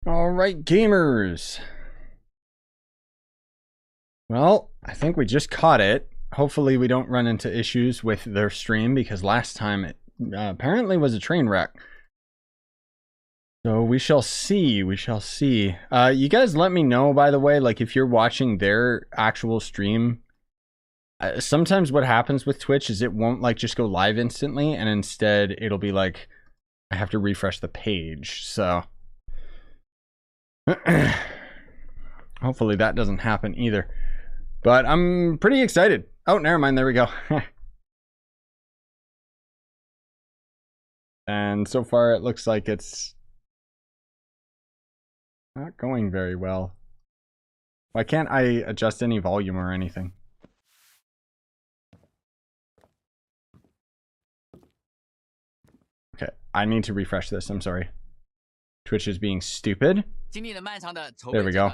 Alright, gamers. Well, I think we just caught it. Hopefully we don't run into issues with their stream, because last time it apparently was a train wreck. So we shall see, we shall see. You guys let me know, by the way, like if you're watching their actual stream. Sometimes what happens with Twitch is it won't like just go live instantly, and instead it'll be like I have to refresh the page. So hopefully that doesn't happen either. But I'm pretty excited. Oh, never mind. There we go. And so far it looks like it's not going very well. Why can't I adjust any volume or anything? Okay, I need to refresh this. I'm sorry. Twitch is being stupid. There we go.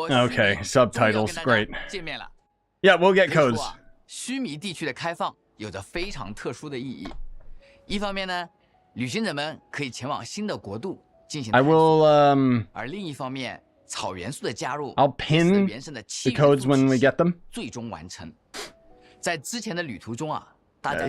Okay, subtitles, great. Yeah, we'll get codes. I will, I'll pin the codes when we get them.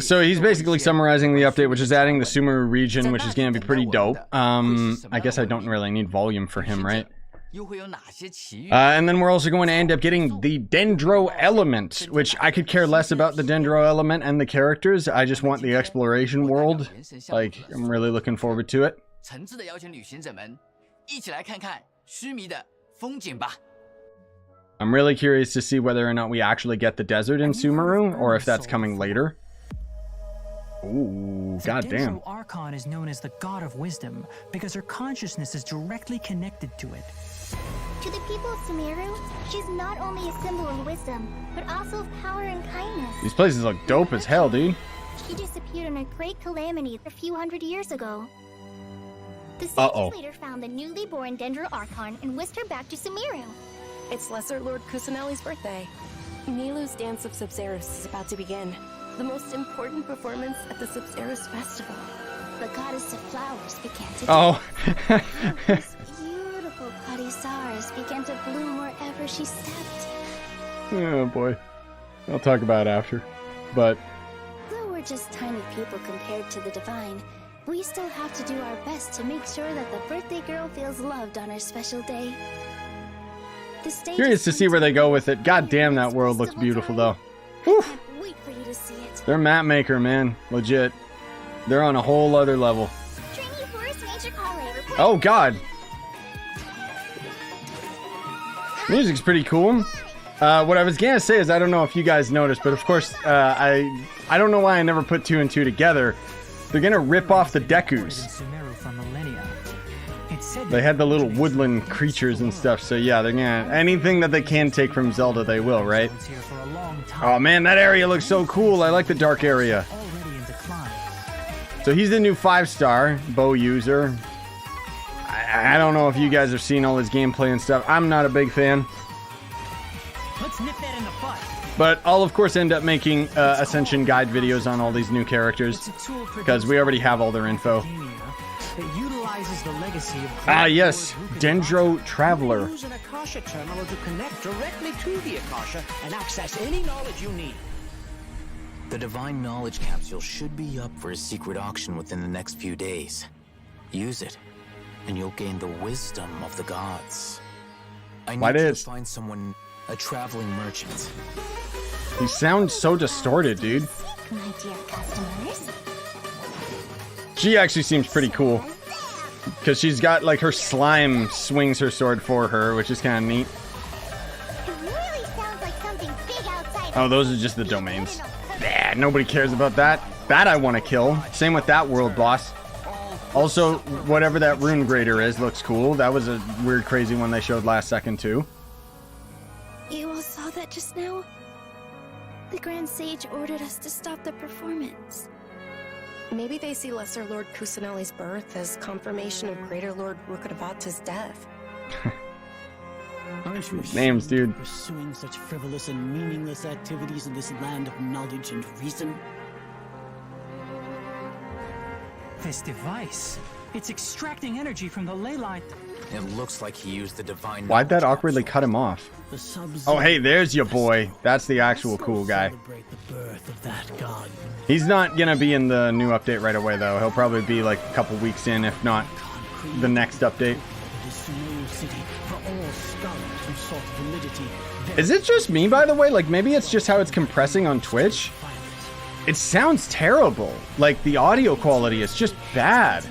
So he's basically summarizing the update, which is adding the Sumeru region, which is going to be pretty dope. I guess I don't really need volume for him, right? And then we're also going to end up getting the Dendro element, which I could care less about the Dendro element and the characters. I just want the exploration world. Like, I'm really looking forward to it. I'm really curious to see whether or not we actually get the desert in Sumeru, or if that's coming later. Ooh, goddamn. The Dendro Archon is known as the God of Wisdom because her consciousness is directly connected to it. To the people of Sumeru, she's not only a symbol of wisdom, but also of power and kindness. These places look dope as hell, dude. She disappeared in a great calamity a few hundred years ago. The sages later found the newly born Dendro Archon and whisked her back to Sumeru. It's Lesser Lord Kusanali's birthday. Milu's Dance of Subzerus is about to begin. The most important performance at the Subzerus Festival. The goddess of flowers began to These beautiful Kadisars began to bloom wherever she stepped. Oh boy. I'll talk about it after. But though we're just tiny people compared to the divine, we still have to do our best to make sure that the birthday girl feels loved on her special day. Curious to see where they go with it. God damn, that world looks beautiful though. Whew. Wait for you to see it. They're map maker, man. Legit. They're on a whole other level. Oh god. Music's pretty cool. What I was gonna say is, I don't know if you guys noticed, but of course, I don't know why I never put two and two together. They're gonna rip off the Dekus. They had the little woodland creatures and stuff, so yeah, they're gonna, anything that they can take from Zelda, they will, right? Oh man, that area looks so cool. I like the dark area. So he's the new 5-star bow user. I don't know if you guys have seen all his gameplay and stuff. I'm not a big fan. Let's nip that in the butt. But I'll of course end up making Ascension guide videos on all these new characters, because we already have all their info. Ah yes, Dendro Traveler. Use an Akasha terminal to connect directly to the Akasha and access any knowledge you need. The Divine Knowledge Capsule should be up for a secret auction within the next few days. Use it, and you'll gain the wisdom of the gods. I need to find someone, a traveling merchant. He sounds so distorted, dude. My dear customers. She actually seems pretty cool. Because she's got, like, her slime swings her sword for her, which is kind of neat. It really sounds like something big outside. Oh, those are just the domains. Yeah, nobody cares about that. That I want to kill. Same with that world boss. Also, whatever that rune grader is looks cool. That was a weird, crazy one they showed last second, too. You all saw that just now? The Grand Sage ordered us to stop the performance. Maybe they see Lesser Lord Kusanali's birth as confirmation of Greater Lord Rukkhadabhata's death. Aren't you names, dude. Pursuing such frivolous and meaningless activities in this land of knowledge and reason? This device, it's extracting energy from the ley line. It looks like he used the divine. Why'd that awkwardly cut him off? Oh, hey, there's your boy. That's the actual cool guy. He's not gonna be in the new update right away, though. He'll probably be like a couple weeks in, if not the next update. Is it just me, by the way? Like, maybe it's just how it's compressing on Twitch? It sounds terrible. Like, the audio quality is just bad.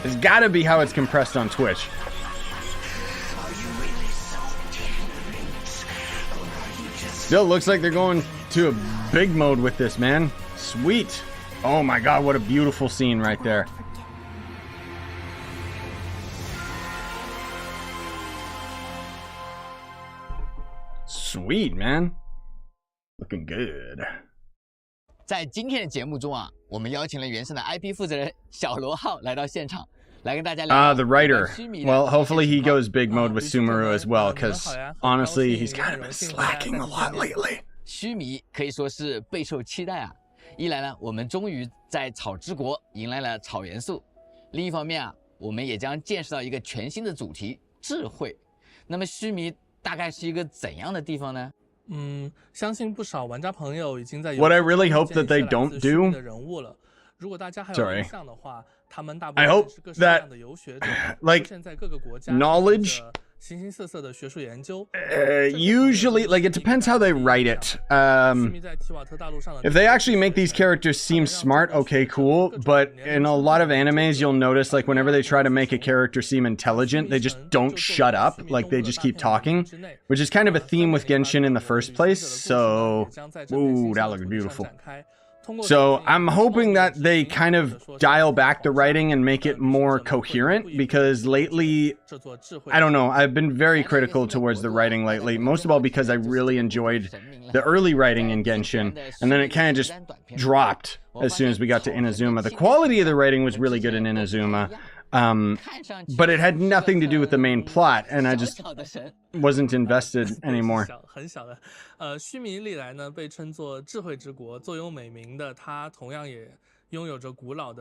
It's gotta be how it's compressed on Twitch. Still looks like they're going to a big mode with this, man. Sweet. Oh my god, what a beautiful scene right there. Sweet, man. Looking good. 在今天的节目中啊，我们邀请了原神的 IP 负责人小罗浩来到现场，来跟大家聊。The writer. Well, hopefully he goes big mode with Sumeru as well, because honestly, he's kind of been slacking a lot lately. 须弥可以说是备受期待啊。一来呢，我们终于在草之国迎来了草元素；另一方面啊，我们也将见识到一个全新的主题——智慧。那么须弥大概是一个怎样的地方呢？ What I really hope that they don't do. Sorry. I hope that, like, knowledge. Usually, like, it depends how they write it. If they actually make these characters seem smart, okay, cool. But in a lot of animes, you'll notice, like, whenever they try to make a character seem intelligent, they just don't shut up. Like, they just keep talking, which is kind of a theme with Genshin in the first place. So, ooh, that looks beautiful. So I'm hoping that they kind of dial back the writing and make it more coherent, because lately, I don't know, I've been very critical towards the writing lately, most of all because I really enjoyed the early writing in Genshin, and then it kind of just dropped as soon as we got to Inazuma. The quality of the writing was really good in Inazuma, but it had nothing to do with the main plot, and I just wasn't invested anymore. I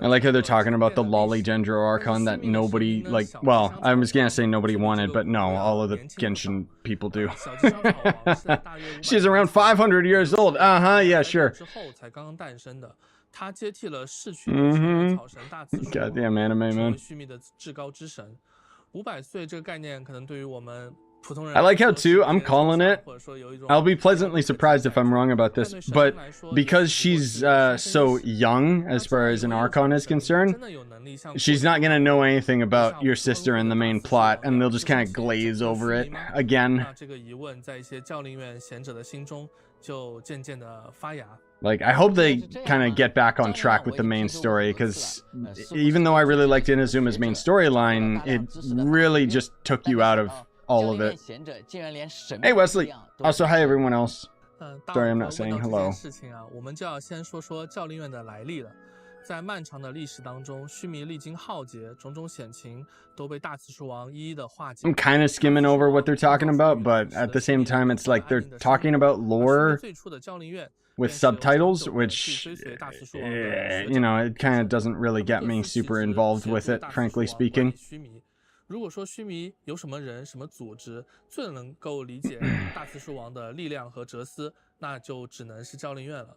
like how they're talking about the lolly Dendro Archon that nobody, like, well, I was gonna say nobody wanted, but no, all of the Genshin people do. She's around 500 years old. Yeah, sure. Goddamn anime, man. I like how, too, I'm calling it. I'll be pleasantly surprised if I'm wrong about this, but because she's so young as far as an Archon is concerned, she's not going to know anything about your sister in the main plot, and they'll just kind of glaze over it again. Like, I hope they kind of get back on track with the main story, because even though I really liked Inazuma's main storyline, it really just took you out of all of it. Hey, Wesley. Also, hi, everyone else. Sorry, I'm not saying hello. I'm kind of skimming over what they're talking about, but at the same time, it's like they're talking about lore with subtitles, which, you know, it kind of doesn't really get me super involved with it, frankly speaking. 如果说须弥有什么人、什么组织最能够理解大刺树王的力量和哲思，那就只能是教令院了。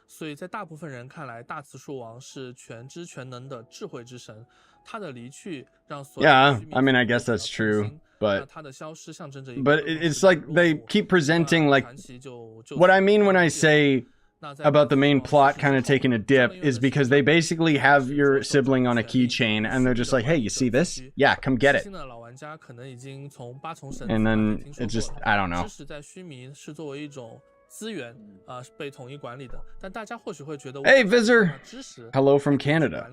所以在大部分人看来，大刺树王是全知全能的智慧之神。他的离去让所有 Yeah, I mean, I guess that's true, but it's like they keep presenting like what I mean when I say about the main plot kind of taking a dip is because they basically have your sibling on a keychain and they're just like, hey, you see this? Yeah, come get it. And then it's just, I don't know. Hey, Visor! Hello from Canada.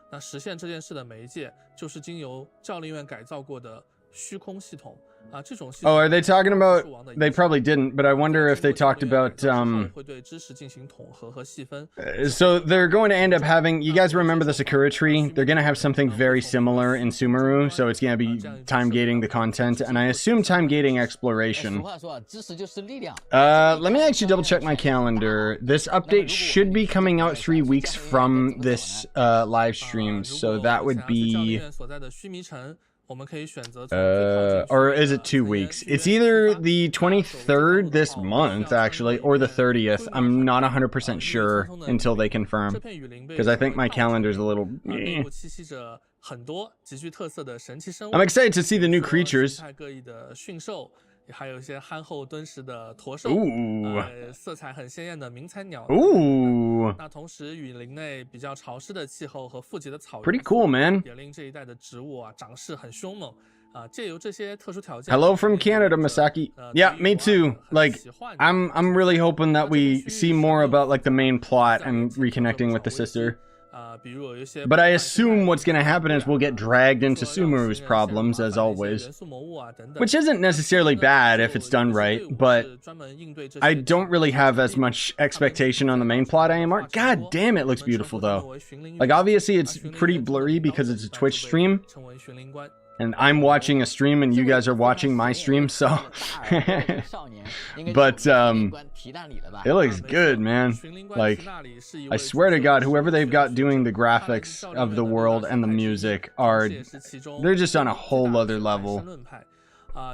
那实现这件事的媒介就是经由教令院改造过的虚空系统。Oh, are they talking about? They probably didn't, but I wonder if they talked about. So they're going to end up having. You guys remember the Sakura tree? They're going to have something very similar in Sumeru, so it's going to be time gating the content, and I assume time gating exploration. Let me actually double check my calendar. This update should be coming out 3 weeks from this live stream, so that would be. Or is it 2 weeks? It's either the 23rd this month, actually, or the 30th. I'm not 100% sure until they confirm, because I think my calendar's a little... I'm excited to see the new creatures. 还有一些憨厚敦实的驼兽，色彩很鲜艳的鸣彩鸟。那同时，雨林内比较潮湿的气候和富集的草原 ，Pretty cool, man. 也令这一带的植物啊长势很凶猛。借由这些特殊条件 Hello from Canada, Masaki. Yeah, me too. Like, I'm really hoping that we see more about like the main plot and reconnecting with the sister. But I assume what's going to happen is we'll get dragged into Sumeru's problems, as always. Which isn't necessarily bad if it's done right, but I don't really have as much expectation on the main plot anymore. God damn, it looks beautiful, though. Like, obviously, it's pretty blurry because it's a Twitch stream. And I'm watching a stream and you guys are watching my stream, so... But, it looks good, man. Like, I swear to God, whoever they've got doing the graphics of the world and the music are... They're just on a whole other level.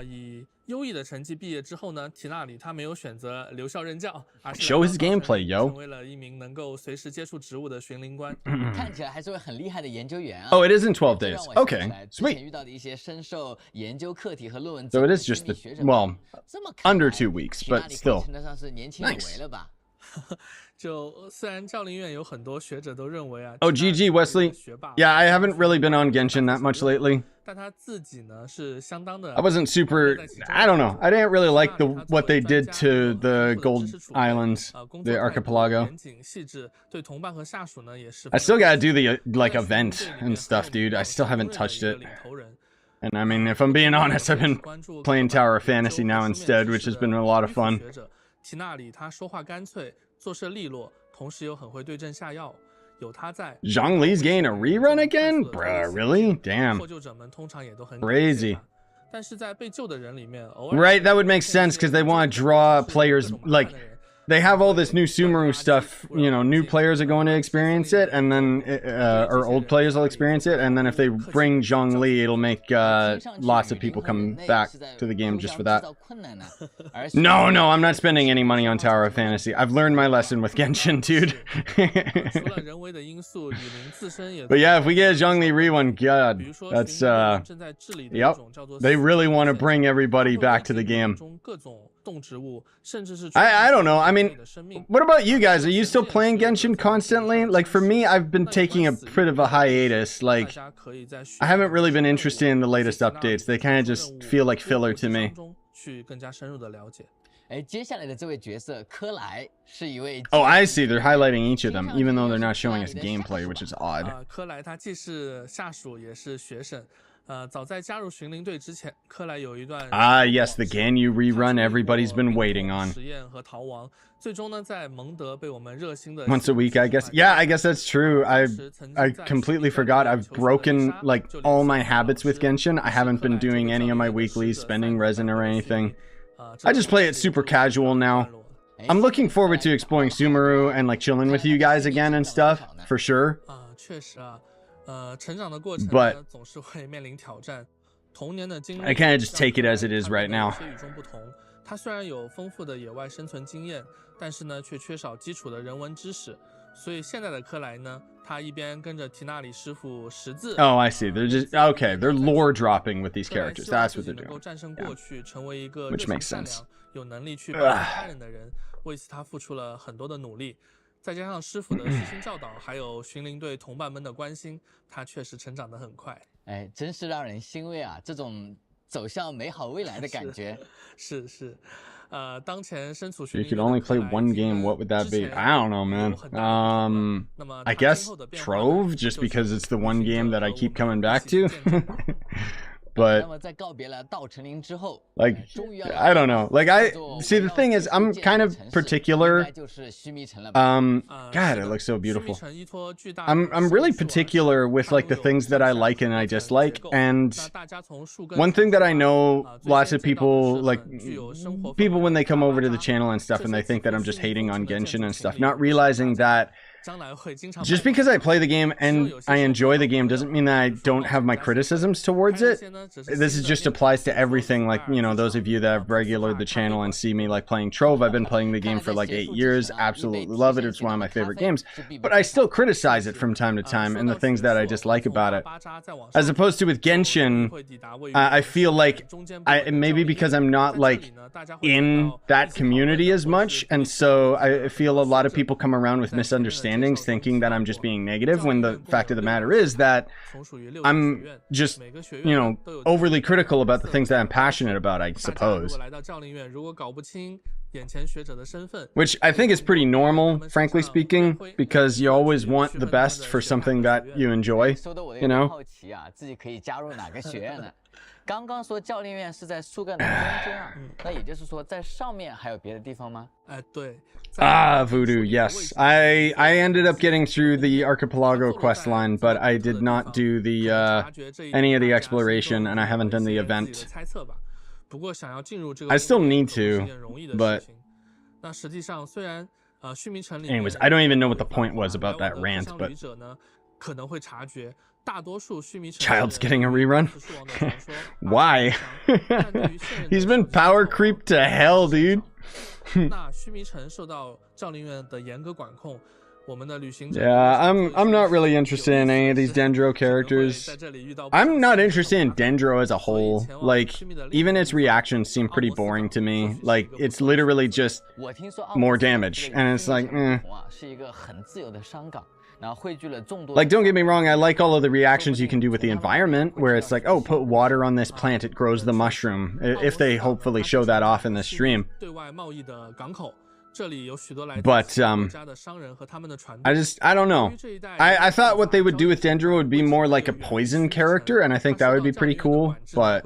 以优异的成绩毕业之后呢，提纳里他没有选择留校任教，而是 Show his gameplay, yo. 成为了一名能够随时接触植物的巡灵官。看起来还是位很厉害的研究员啊。Oh, it is in 12 days. Okay, sweet. 遇到的一些深受研究课题和论文 So it is just the well, under 2 weeks, but still. 称得上是年轻有为了吧？就虽然教龄院有很多学者都认为啊 Oh, GG, Wesley. Yeah, I haven't really been on Genshin that much lately. 但他自己呢是相当的 I wasn't super... I don't know. I didn't really like what they did to the Gold Islands, the archipelago. I still gotta do the, like, event and stuff, dude. I still haven't touched it. And I mean, if I'm being honest, I've been playing Tower of Fantasy now instead, which has been a lot of fun. 提纳里他说话干脆，做事利落，同时又很会对症下药。有他在 Zhongli's getting a rerun again? Bruh, really? Damn. 获救者们通常也都很 Crazy. 但是在被救的人里面，偶尔 Right, that would make sense because they want to draw players like they have all this new Sumeru stuff, you know, new players are going to experience it, and then, or old players will experience it, and then if they bring Zhongli, it'll make lots of people come back to the game just for that. No, I'm not spending any money on Tower of Fantasy. I've learned my lesson with Genshin, dude. But yeah, if we get a Zhongli Re1, God, that's, yep. They really want to bring everybody back to the game. I don't know. I mean, what about you guys? Are you still playing Genshin constantly? Like, for me, I've been taking a bit of a hiatus. Like, I haven't really been interested in the latest updates. They kind of just feel like filler to me. Oh, I see. They're highlighting each of them, even though they're not showing us gameplay, which is odd. 早在加入巡灵队之前，克莱有一段 yes, the Ganyu rerun everybody's been waiting on. 实验和逃亡，最终呢，在蒙德被我们热心的 Once a week, I guess. Yeah, I guess that's true. I completely forgot. I've broken like all my habits with Genshin. I haven't been doing any of my weeklies, spending resin or anything. I just play it super casual now. I'm looking forward to exploring Sumeru and like chilling with you guys again and stuff, for sure. 确实啊。成长的过程 But 呢，总是会面临挑战。童年的经历 I kind of just take it as it is right now. 与众不同。他虽然有丰富的野外生存经验，但是呢，却缺少基础的人文知识。所以现在的克莱呢，他一边跟着提纳里师傅识字。Oh, I see. They're just okay. They're lore dropping with these characters. That's what they're doing. 能够战胜过去，成为一个 Which makes sense. 有能力去帮助他人的人，为此他付出了很多的努力。再加上师傅的细心教导，还有巡灵队同伴们的关心，他确实成长得很快。哎，真是让人欣慰啊！这种走向美好未来的感觉。是。当前身处巡灵 You could only play one game. What would that be? I don't know, man. I guess Trove, just because it's the one game that I keep coming back to. but like, I don't know. Like, I see, the thing is, I'm kind of particular. God, it looks so beautiful. I'm really particular with like the things that I like and I dislike. And one thing that I know, lots of people, like people when they come over to the channel and stuff, and they think that I'm just hating on Genshin and stuff, not realizing that just because I play the game and I enjoy the game doesn't mean that I don't have my criticisms towards it. This is just applies to everything. Like, you know, those of you that have regular the channel and see me like playing Trove, I've been playing the game for like 8 years, absolutely love it, it's one of my favorite games, but I still criticize it from time to time and the things that I dislike about it. As opposed to with Genshin, I feel like maybe because I'm not like in that community as much, and so I feel a lot of people come around with misunderstandings thinking that I'm just being negative, when the fact of the matter is that I'm just, you know, overly critical about the things that I'm passionate about, I suppose. Which I think is pretty normal, frankly speaking, because you always want the best for something that you enjoy, you know? 刚刚说教练院是在树干的中间啊，那也就是说在上面还有别的地方吗？对。Voodoo, yes. I ended up getting through the Archipelago quest line, but I did not do the any of the exploration, and I haven't done the event. I still need to, but anyways, I don't even know what the point was about that rant, but Child's getting a rerun? Why? He's been power creeped to hell, dude. Yeah, I'm not really interested in any of these Dendro characters. I'm not interested in Dendro as a whole. Like, even its reactions seem pretty boring to me. Like, it's literally just more damage, and it's like, eh. Like, don't get me wrong, I like all of the reactions you can do with the environment, where it's like, oh, put water on this plant, it grows the mushroom, if they hopefully show that off in the stream. But, I don't know. I thought what they would do with Dendro would be more like a poison character, and I think that would be pretty cool, but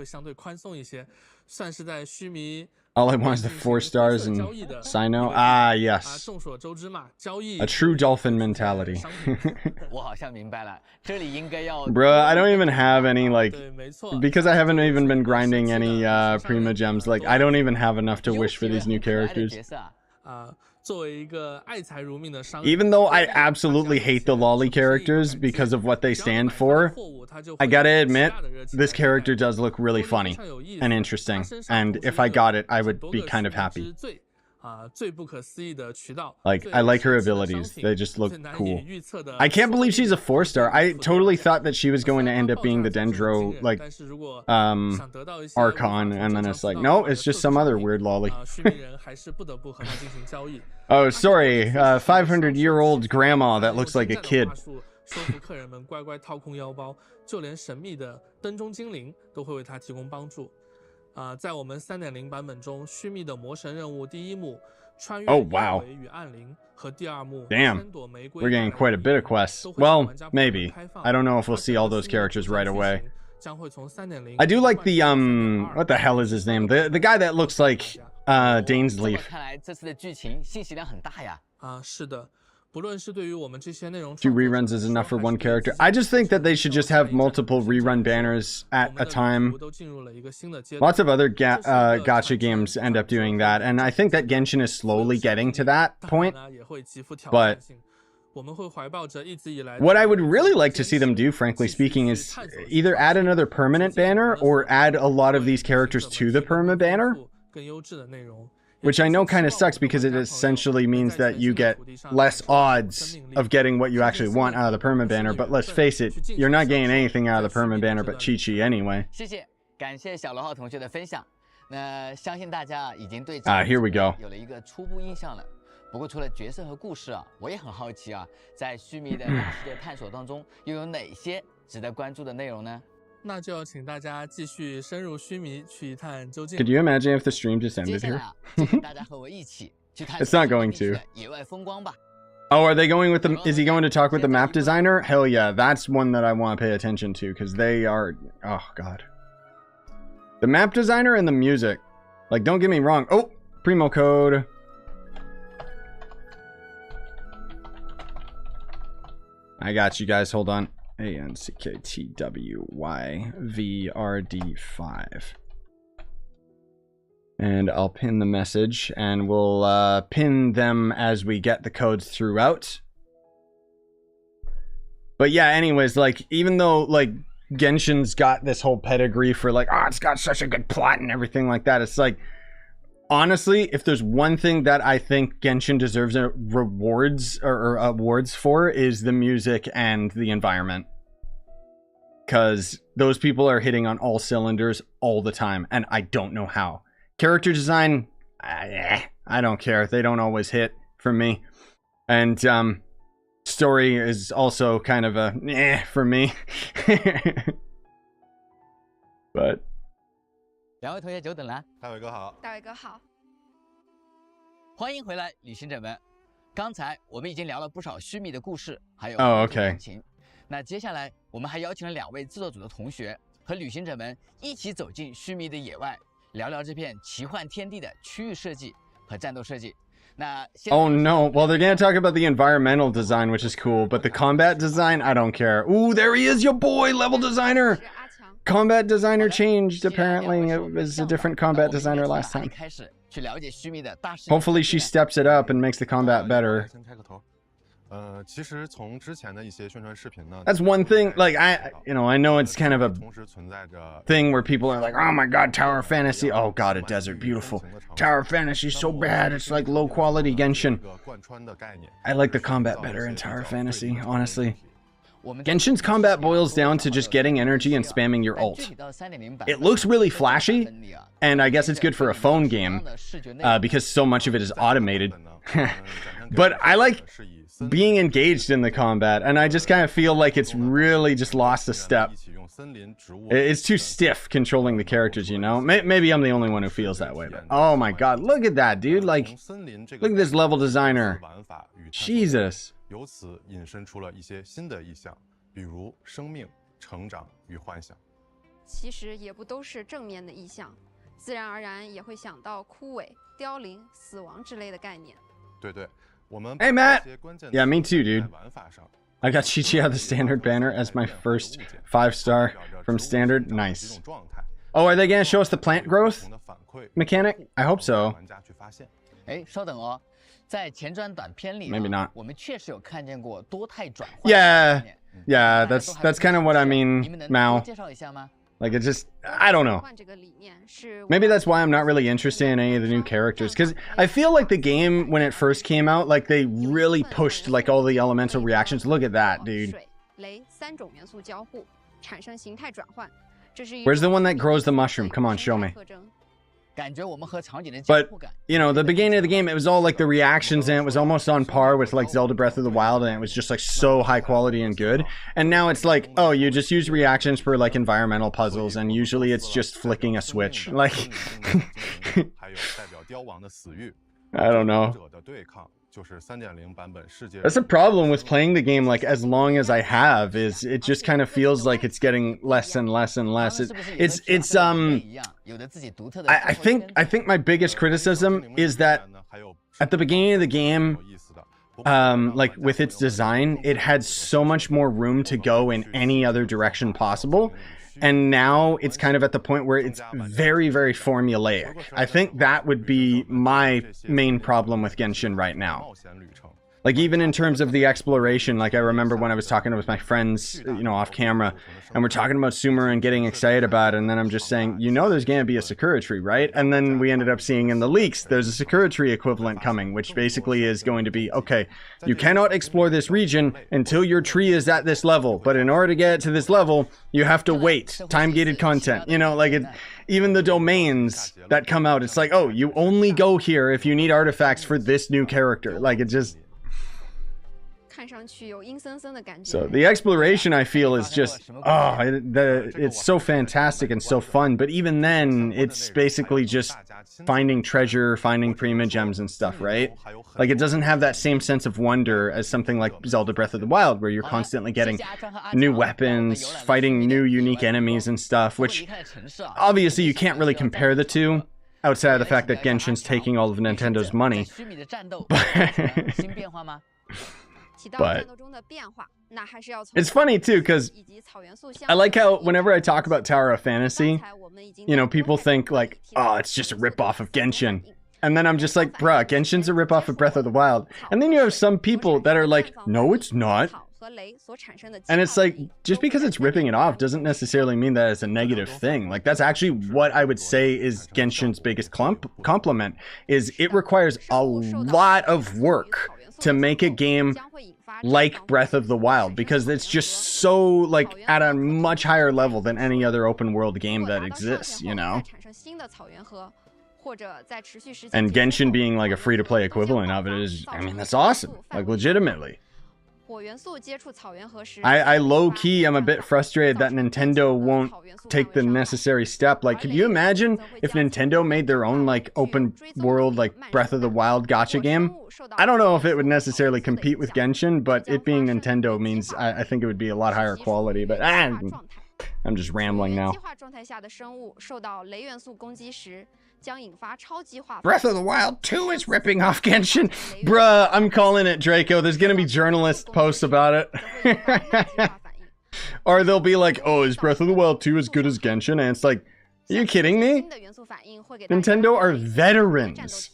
all I want is the 4 stars and Sino. Ah, yes. A true dolphin mentality. Bruh, I don't even have any, like, because I haven't even been grinding any Primogems, like, I don't even have enough to wish for these new characters. Even though I absolutely hate the lolly characters because of what they stand for, I gotta admit, this character does look really funny and interesting, and if I got it, I would be kind of happy. Like, I like her abilities, they just look cool. I can't believe she's a 4-star. I totally thought that she was going to end up being the Dendro, like, Archon, and then it's like, no, it's just some other weird lolly. Oh, sorry, 500-year-old grandma that looks like a kid. 说服客人们乖乖掏空腰包，就连神秘的灯中精灵都会为他提供帮助。在我们 3.0 版本中，须弥的魔神任务第1幕穿越亚维与暗灵和第2幕 Damn, we're getting quite a bit of quests. Well, maybe. I don't know if we'll see all those characters right away. I do like the what the hell is his name? The guy that looks like Dainsleif. 看来这次的剧情信息量很大呀。是的。 2 reruns is enough for one character. I just think that they should just have multiple rerun banners at a time. Lots of other gacha games end up doing that, and I think that Genshin is slowly getting to that point. But what I would really like to see them do, frankly speaking, is either add another permanent banner or add a lot of these characters to the perma banner. Which I know kind of sucks because it essentially means that you get less odds of getting what you actually want out of the perma banner, but let's face it, you're not getting anything out of the perma banner but Chi-Chi anyway. 谢谢，感谢小罗浩同学的分享。那相信大家已经对 here we go. 有了一个初步印象了。不过除了角色和故事啊，我也很好奇啊，在须弥的大世界探索当中，又有哪些值得关注的内容呢？ 那就要请大家继续深入须弥去一探究竟。 Could you imagine if the stream just ended here? It's not going to. Oh, are they going with the... Is he going to talk with the map designer? Hell yeah, that's one that I want to pay attention to, because they are... Oh, God. The map designer and the music. Like, don't get me wrong. Oh, Primo Code. I got you guys. Hold on. ANCKTWYVRD5. And I'll pin the message, and we'll pin them as we get the codes throughout. But yeah, anyways, like, even though, like, Genshin's got this whole pedigree for, like, oh, it's got such a good plot and everything like that, it's like, honestly, if there's one thing that I think Genshin deserves rewards or awards for, is the music and the environment. Because those people are hitting on all cylinders all the time, and I don't know how. Character design, I don't care. They don't always hit for me. And story is also kind of a for me. But 两位同学久等了，大伟哥好。大伟哥好。欢迎回来，旅行者们。刚才我们已经聊了不少须弥的故事，还有感情。那接下来我们还邀请了2位制作组的同学和旅行者们一起走进须弥的野外。 聊聊这片奇幻天地的区域设计和战斗设计。那 Oh no! Well, they're gonna talk about the environmental design, which is cool, but the combat design, I don't care. Ooh, there he is, your boy, level designer. Combat designer changed. Apparently, it was a different combat designer last time. Hopefully, she steps it up and makes the combat better. That's one thing, like, I know it's kind of a thing where people are like, oh my god, Tower Fantasy, oh god, a desert, beautiful. Tower Fantasy so bad, it's like low quality Genshin. I like the combat better in Tower Fantasy, honestly. Genshin's combat boils down to just getting energy and spamming your ult. It looks really flashy, and I guess it's good for a phone game, because so much of it is automated. But I like being engaged in the combat, and I just kind of feel like it's really just lost a step. It's too stiff controlling the characters, you know? Maybe I'm the only one who feels that way, but oh my god, look at that, dude. Like, look at this level designer. Jesus. 由此引申出了一些新的意象，比如生命、成长与幻想。其实也不都是正面的意象，自然而然也会想到枯萎、凋零、死亡之类的概念。对对，我们 Hey Matt. Yeah, me too, dude. I got Chi-Chi out of the standard banner as my first 5-star from standard. Nice. Oh, are they gonna show us the plant growth mechanic? I hope so. 哎，稍等哦。 在前传短片里 ，Maybe not. 我们确实有看见过多态转换。Yeah, yeah, that's kind of what I mean, Mao. 介绍一下吗？ Like, it just, I don't know. Maybe that's why I'm not really interested in any of the new characters, because I feel like the game, when it first came out, like, they really pushed, like, all the elemental reactions. Look at that, dude. Where's the one that grows the mushroom? Come on, show me. But, you know, the beginning of the game, it was all like the reactions, and it was almost on par with like Zelda Breath of the Wild, and it was just like so high quality and good. And now it's like, oh, you just use reactions for like environmental puzzles, and usually it's just flicking a switch. Like, I don't know. That's a problem with playing the game like as long as I have, is it just kind of feels like it's getting less and less and less. I think my biggest criticism is that at the beginning of the game, like with its design, it had so much more room to go in any other direction possible. And now it's kind of at the point where it's very, very formulaic. I think that would be my main problem with Genshin right now. Like, even in terms of the exploration, like I remember when I was talking with my friends, you know, off camera, and we're talking about Sumeru and getting excited about it, and then I'm just saying, you know, there's going to be a Sakura tree, right? And then we ended up seeing in the leaks, there's a Sakura tree equivalent coming, which basically is going to be, okay, you cannot explore this region until your tree is at this level, but in order to get it to this level, you have to wait. Time-gated content, you know, like it. Even the domains that come out, it's like, oh, you only go here if you need artifacts for this new character. Like, it just... So the exploration, I feel, is just, it's so fantastic and so fun. But even then, it's basically just finding treasure, finding Primogems and stuff, right? Like, it doesn't have that same sense of wonder as something like Zelda Breath of the Wild, where you're constantly getting new weapons, fighting new unique enemies and stuff, which obviously you can't really compare the two. Outside of the fact that Genshin's taking all of Nintendo's money. But it's funny too, because I like how whenever I talk about Tower of Fantasy, you know, people think like, oh, it's just a ripoff of Genshin. And then I'm just like, bruh, Genshin's a ripoff of Breath of the Wild. And then you have some people that are like, no, it's not. And it's like, just because it's ripping it off doesn't necessarily mean that it's a negative thing. Like, that's actually what I would say is Genshin's biggest compliment, is it requires a lot of work to make a game like Breath of the Wild, because it's just so, like, at a much higher level than any other open world game that exists, you know? And Genshin being like a free-to-play equivalent of it is, I mean, that's awesome. Like, legitimately. I low-key am a bit frustrated that Nintendo won't take the necessary step. Like, could you imagine if Nintendo made their own, like, open world, like, Breath of the Wild gacha game? I don't know if it would necessarily compete with Genshin, but it being Nintendo means I think it would be a lot higher quality, but I'm just rambling now. Breath of the Wild 2 is ripping off Genshin. Bruh, I'm calling it, Draco. There's gonna be journalist posts about it. Or they'll be like, oh, is Breath of the Wild 2 as good as Genshin? And it's like, are you kidding me? Nintendo are veterans.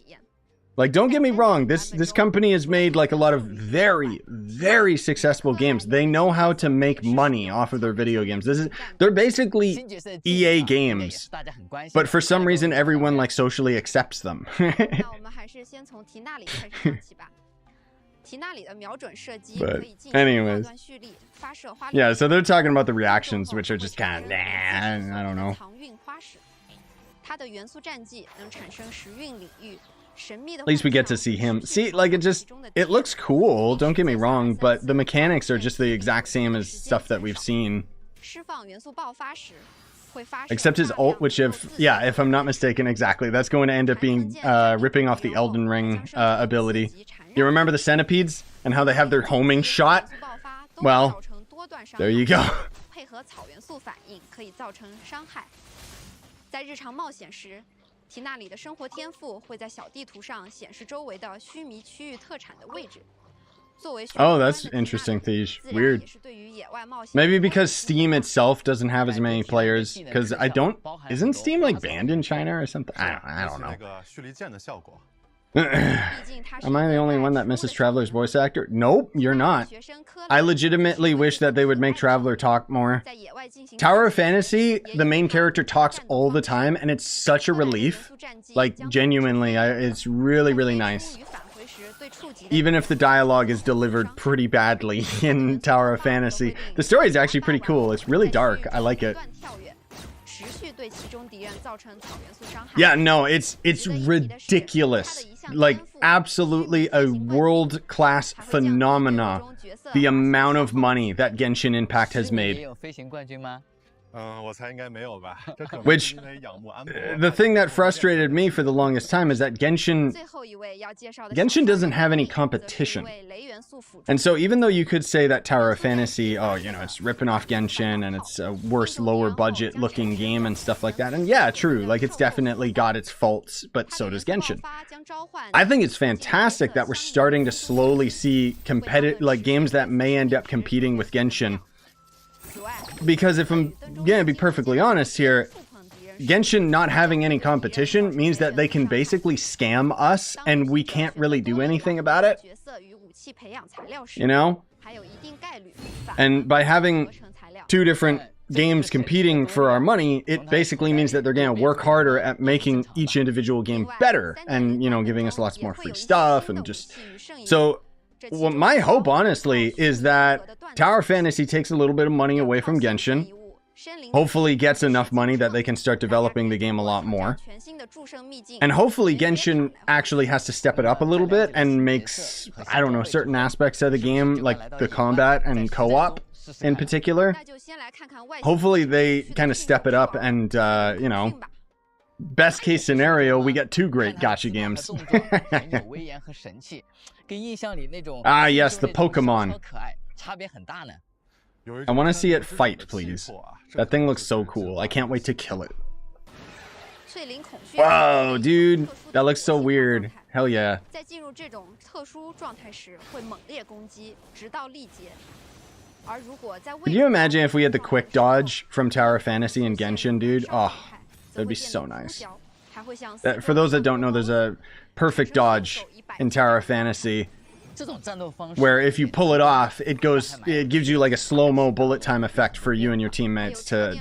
Like, don't get me wrong, this company has made like a lot of very, very successful games. They know how to make money off of their video games. They're basically EA games, but for some reason everyone like socially accepts them. But anyways, yeah, so they're talking about the reactions, which are just kind of, I don't know. At least we get to see him. See, like, it looks cool, don't get me wrong, but the mechanics are just the exact same as stuff that we've seen. Except his ult, which if I'm not mistaken, exactly, that's going to end up being ripping off the Elden Ring ability. You remember the centipedes and how they have their homing shot? Well, there you go. Oh, that's interesting, Thiege. Weird. Maybe because Steam itself doesn't have as many players. Because isn't Steam like banned in China or something? I don't know. Am I the only one that misses Traveler's voice actor? Nope, you're not. I legitimately wish that they would make Traveler talk more. Tower of Fantasy, the main character talks all the time, and it's such a relief. Like, genuinely, it's really, really nice. Even if the dialogue is delivered pretty badly in Tower of Fantasy. The story is actually pretty cool. It's really dark. I like it. Yeah, no, it's ridiculous. Like, absolutely a world-class phenomena. The amount of money that Genshin Impact has made. Which, the thing that frustrated me for the longest time is that Genshin doesn't have any competition. And so even though you could say that Tower of Fantasy, oh, you know, it's ripping off Genshin and it's a worse, lower budget looking game and stuff like that. And yeah, true, like, it's definitely got its faults, but so does Genshin. I think it's fantastic that we're starting to slowly see games that may end up competing with Genshin. Because if I'm gonna be perfectly honest here, Genshin not having any competition means that they can basically scam us and we can't really do anything about it. You know? And by having two different games competing for our money, it basically means that they're gonna work harder at making each individual game better and, you know, giving us lots more free stuff and just... So... Well, my hope, honestly, is that Tower Fantasy takes a little bit of money away from Genshin, hopefully gets enough money that they can start developing the game a lot more. And hopefully Genshin actually has to step it up a little bit and makes, I don't know, certain aspects of the game, like the combat and co-op in particular. Hopefully they kind of step it up and, you know, best case scenario, we get 2 great gacha games. Ah, yes, the Pokemon. I want to see it fight, please. That thing looks so cool. I can't wait to kill it. Whoa, dude. That looks so weird. Hell yeah. Could you imagine if we had the quick dodge from Tower of Fantasy and Genshin, dude? Oh, that'd be so nice. For those that don't know, there's a perfect dodge in Tower of Fantasy where if you pull it off, it gives you like a slow-mo bullet time effect for you and your teammates to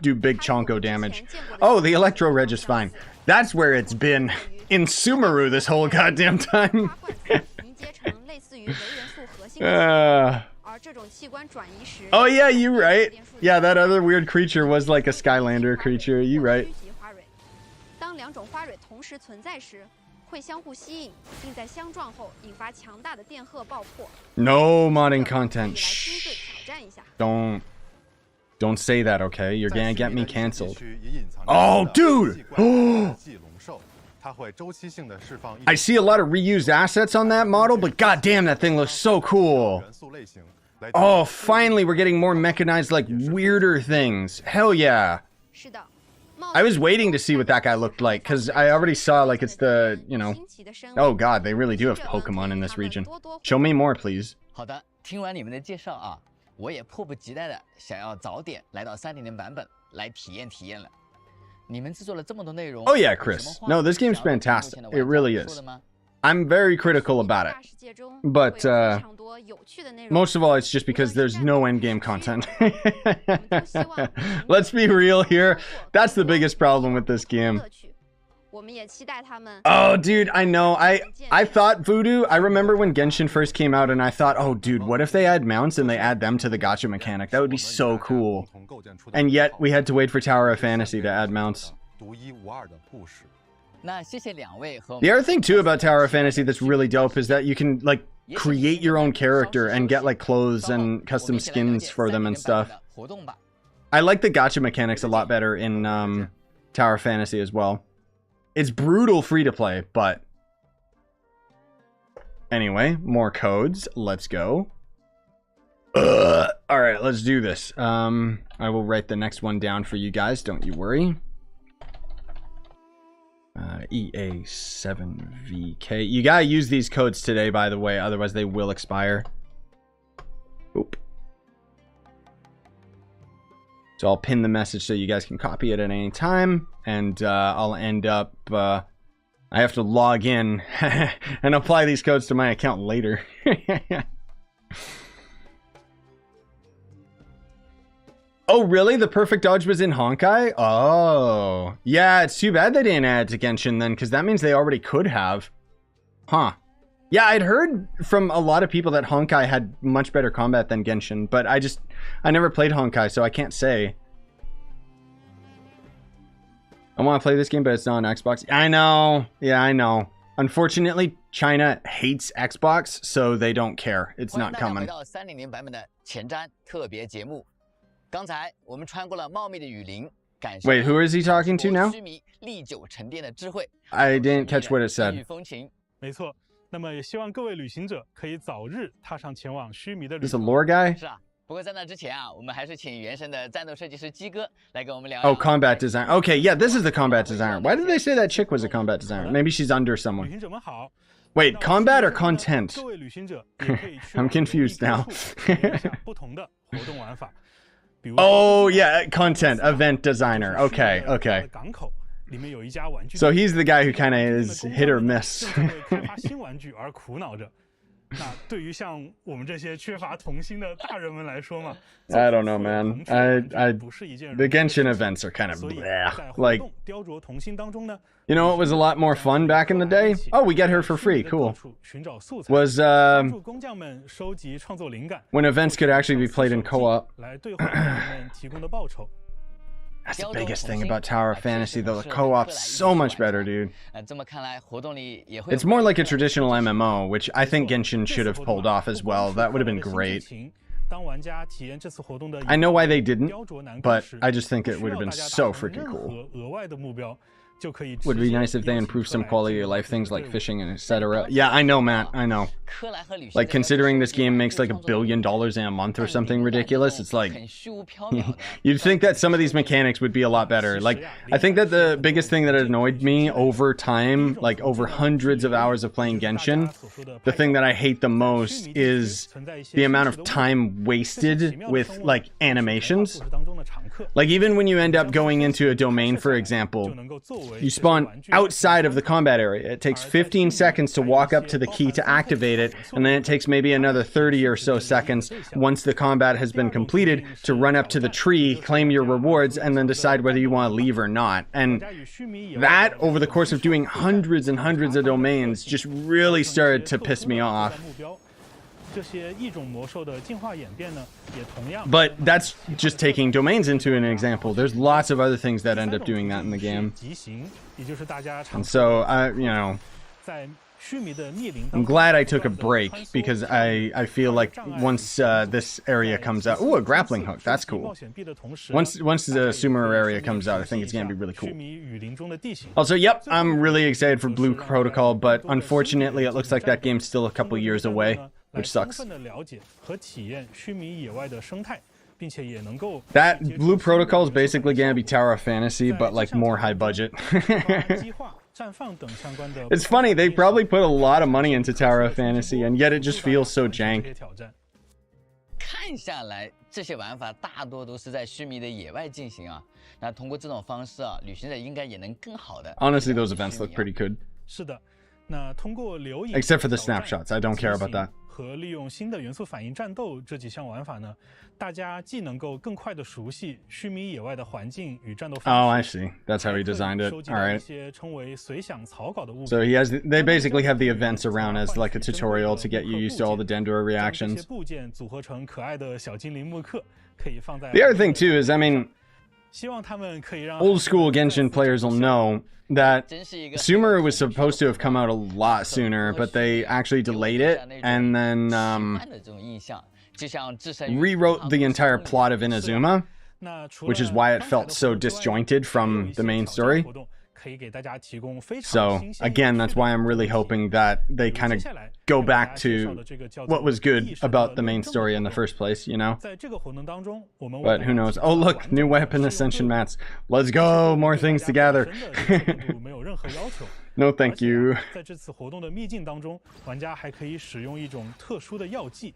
do big chonko damage. Oh, the Electro Reg is fine. That's where it's been in Sumeru this whole goddamn time. Oh yeah, you right. Yeah, that other weird creature was like a Skylander creature. You right. No modding content. Shh. Don't say that, okay? You're gonna get me canceled. Oh, dude! I see a lot of reused assets on that model, but goddamn, that thing looks so cool. Oh, finally, we're getting more mechanized, like weirder things. Hell yeah. I was waiting to see what that guy looked like, because I already saw, like, it's the, you know... Oh god, they really do have Pokemon in this region. Show me more, please. Oh yeah, Chris. No, this game's fantastic. It really is. I'm very critical about it. But, most of all, it's just because there's no endgame content. Let's be real here. That's the biggest problem with this game. Oh, dude, I know. I thought Voodoo, I remember when Genshin first came out, and I thought, oh, dude, what if they add mounts and they add them to the gacha mechanic? That would be so cool. And yet, we had to wait for Tower of Fantasy to add mounts. The other thing too about Tower of Fantasy that's really dope is that you can like create your own character and get like clothes and custom skins for them and stuff. I like the gacha mechanics a lot better in Tower of Fantasy as well. It's brutal free to play, but anyway, more codes. Let's go. All right, let's do this. I will write the next one down for you guys. Don't you worry. EA7VK. You gotta use these codes today, by the way, otherwise they will expire. Oop. So I'll pin the message so you guys can copy it at any time, and I'll end up I have to log in and apply these codes to my account later. Oh, really? The perfect dodge was in Honkai? Oh. Yeah, it's too bad they didn't add it to Genshin then, because that means they already could have. Huh. Yeah, I'd heard from a lot of people that Honkai had much better combat than Genshin, but I never played Honkai, so I can't say. I want to play this game, but it's not on Xbox. I know. Yeah, I know. Unfortunately, China hates Xbox, so they don't care. It's not coming. Wait, who is he talking to now? I didn't catch what it said. Is this a lore guy? Oh, combat design. Okay, yeah, this is the combat designer. Why did they say that chick was a combat designer? Maybe she's under someone. Wait, combat or content? I'm confused now. Oh, yeah, content, event designer. Okay, okay. So he's the guy who kind of is hit or miss. don't know, man. The Genshin events are kind of bleh. Like, you know what was a lot more fun back in the day? Oh, we get her for free. Cool. Was when events could actually be played in co-op. That's the biggest thing about Tower of Fantasy, though. The co-op's so much better, dude. It's more like a traditional MMO, which I think Genshin should have pulled off as well. That would have been great. I know why they didn't, but I just think it would have been so freaking cool. Would be nice if they improved some quality of life things like fishing and etc. Yeah, I know, Matt. I know. Like, considering this game makes like $1 billion in a month or something ridiculous, it's like you'd think that some of these mechanics would be a lot better. Like, I think that the biggest thing that annoyed me over time, like over hundreds of hours of playing Genshin, the thing that I hate the most is the amount of time wasted with like animations. Like, even when you end up going into a domain, for example, you spawn outside of the combat area. It takes 15 seconds to walk up to the key to activate it, and then it takes maybe another 30 or so seconds once the combat has been completed to run up to the tree, claim your rewards, and then decide whether you want to leave or not. And that, over the course of doing hundreds and hundreds of domains, just really started to piss me off. But that's just taking domains into an example. There's lots of other things that end up doing that in the game. And so, you know, I'm glad I took a break, because I feel like once this area comes out... Ooh, a grappling hook. That's cool. Once the Sumeru area comes out, I think it's going to be really cool. Also, yep, I'm really excited for Blue Protocol, but unfortunately it looks like that game's still a couple years away, which sucks. That Blue Protocol is basically going to be Tower of Fantasy, but like more high budget. It's funny, they probably put a lot of money into Tower of Fantasy, and yet it just feels so jank. 看下来，这些玩法大多都是在须弥的野外进行啊。那通过这种方式啊，旅行者应该也能更好的。Honestly, those events look pretty good. Except for the snapshots, I don't care about that. 和利用新的元素反应战斗这几项玩法呢，大家既能够更快的熟悉须弥野外的环境与战斗方式。Oh, I see. That's how he designed it. All right. 一些称为随想草稿的物品。 So they basically have the events around as like a tutorial to get you used to all the Dendro reactions. 这些部件组合成可爱的小精灵木刻，可以放在。The other thing too is, I mean, 希望他们可以让 old school Genshin players will know that Sumeru was supposed to have come out a lot sooner, but they actually delayed it and then rewrote the entire plot of Inazuma, which is why it felt so disjointed from the main story. So again, that's why I'm really hoping that they kind of go back to what was good about the main story in the first place, you know? But who knows? Oh look, new weapon ascension mats. Let's go, more things to gather. No thank you. 在这次活动的秘境当中，玩家还可以使用一种特殊的药剂，